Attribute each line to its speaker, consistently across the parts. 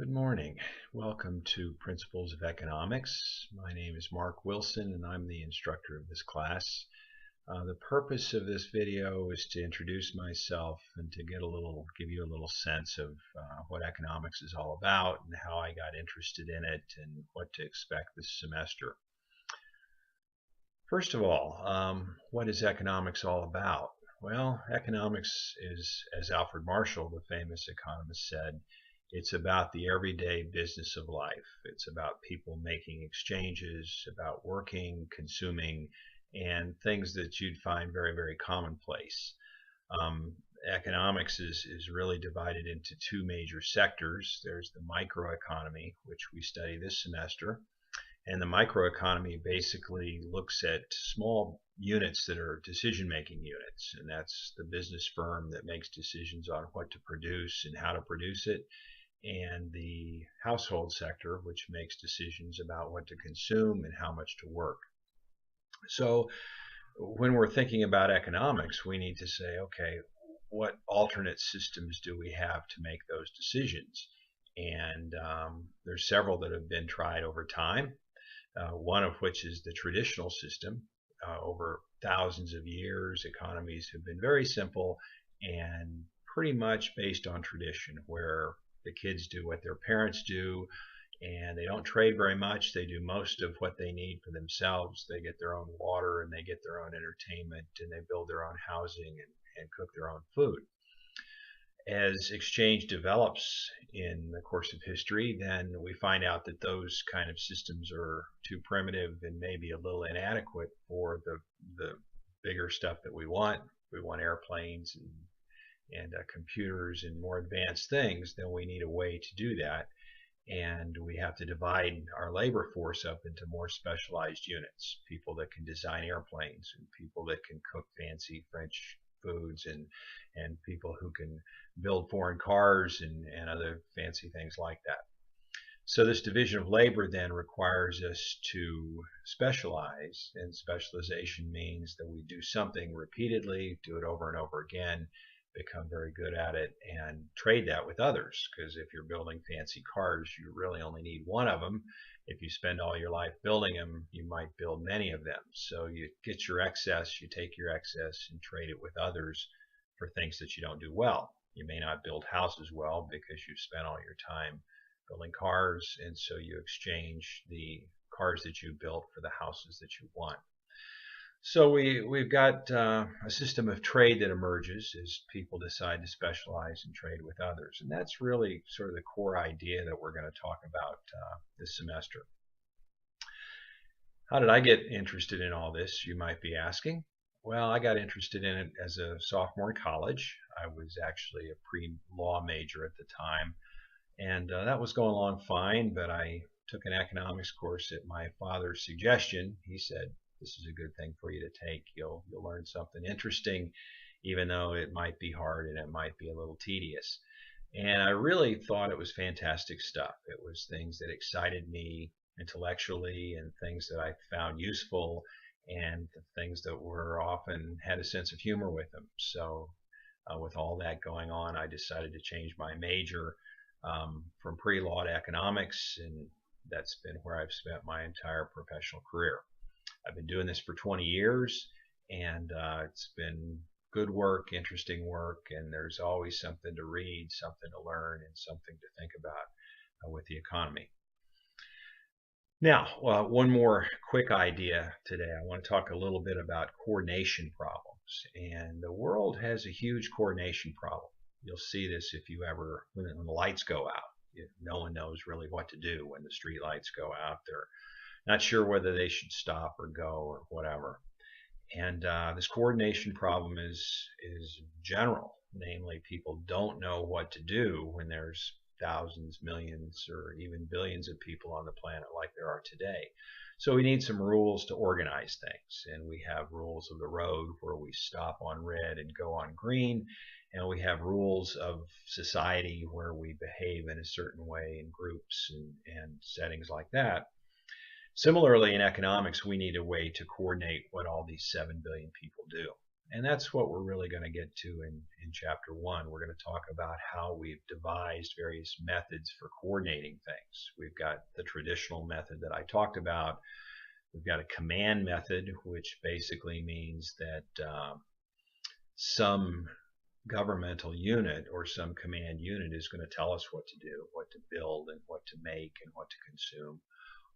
Speaker 1: Good morning. Welcome to Principles of Economics. My name is Mark Wilson and I'm the instructor of this class. The purpose of this video is to introduce myself and to give you a little sense of what economics is all about and how I got interested in it and what to expect this semester. First of all, what is economics all about? Well, economics is, as Alfred Marshall, the famous economist, said, it's about the everyday business of life. It's about people making exchanges, about working, consuming, and things that you'd find very, very commonplace. Economics is really divided into two major sectors. There's the microeconomy, which we study this semester. And the microeconomy basically looks at small units that are decision-making units. And that's the business firm that makes decisions on what to produce and how to produce it, and the household sector, which makes decisions about what to consume and how much to work. So when we're thinking about economics, we need to say, okay, what alternate systems do we have to make those decisions? And there's several that have been tried over time, one of which is the traditional system. Over thousands of years, economies have been very simple and pretty much based on tradition, where the kids do what their parents do, and they don't trade very much. They do most of what they need for themselves. They get their own water, and they get their own entertainment, and they build their own housing and cook their own food. As exchange develops in the course of history, then we find out that those kind of systems are too primitive and maybe a little inadequate for the bigger stuff that we want. We want airplanes and computers and more advanced things. Then we need a way to do that, and we have to divide our labor force up into more specialized units, people that can design airplanes and people that can cook fancy French foods and people who can build foreign cars and other fancy things like that. So this division of labor then requires us to specialize, and specialization means that we do something repeatedly, do it over and over again, become very good at it, and trade that with others. Because if you're building fancy cars, you really only need one of them. If you spend all your life building them, you might build many of them. So you get your excess, you take your excess and trade it with others for things that you don't do well. You may not build houses well because you've spent all your time building cars, and so you exchange the cars that you built for the houses that you want. So we've got a system of trade that emerges as people decide to specialize and trade with others. And that's really sort of the core idea that we're going to talk about this semester. How did I get interested in all this, you might be asking? Well, I got interested in it as a sophomore in college. I was actually a pre-law major at the time, and that was going along fine, but I took an economics course at my father's suggestion. He said, this is a good thing for you to take. You'll learn something interesting, even though it might be hard and it might be a little tedious. And I really thought it was fantastic stuff. It was things that excited me intellectually and things that I found useful and things that were often had a sense of humor with them. So with all that going on, I decided to change my major from pre-law to economics, and that's been where I've spent my entire professional career. I've been doing this for 20 years, and it's been good work, interesting work, and there's always something to read, something to learn, and something to think about with the economy. Now, one more quick idea today. I want to talk a little bit about coordination problems, and the world has a huge coordination problem. You'll see this if you ever, when the lights go out. No one knows really what to do when the street lights go out. They're not sure whether they should stop or go or whatever. And this coordination problem is general. Namely, people don't know what to do when there's thousands, millions, or even billions of people on the planet like there are today. So we need some rules to organize things. And we have rules of the road where we stop on red and go on green. And we have rules of society where we behave in a certain way in groups and settings like that. Similarly, in economics, we need a way to coordinate what all these 7 billion people do. And that's what we're really going to get to in chapter 1. We're going to talk about how we've devised various methods for coordinating things. We've got the traditional method that I talked about. We've got a command method, which basically means that some governmental unit or some command unit is going to tell us what to do, what to build, and what to make, and what to consume.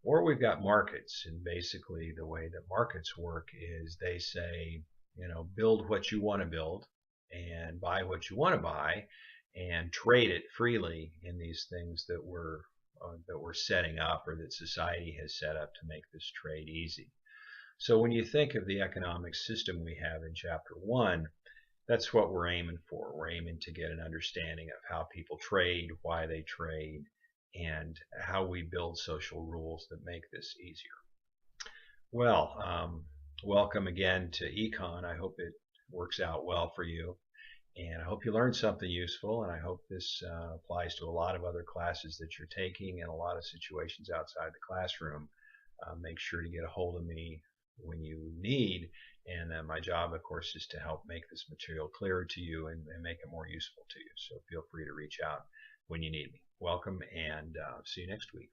Speaker 1: Or we've got markets, and basically the way that markets work is they say, build what you want to build and buy what you want to buy and trade it freely in these things that we're setting up, or that society has set up to make this trade easy. So when you think of the economic system we have in chapter 1, that's what we're aiming for. We're aiming to get an understanding of how people trade, why they trade, and how we build social rules that make this easier. Well, welcome again to Econ. I hope it works out well for you, and I hope you learned something useful, and I hope this applies to a lot of other classes that you're taking and a lot of situations outside the classroom. Make sure to get a hold of me when you need, and my job, of course, is to help make this material clearer to you and make it more useful to you. So feel free to reach out when you need me. Welcome, and see you next week.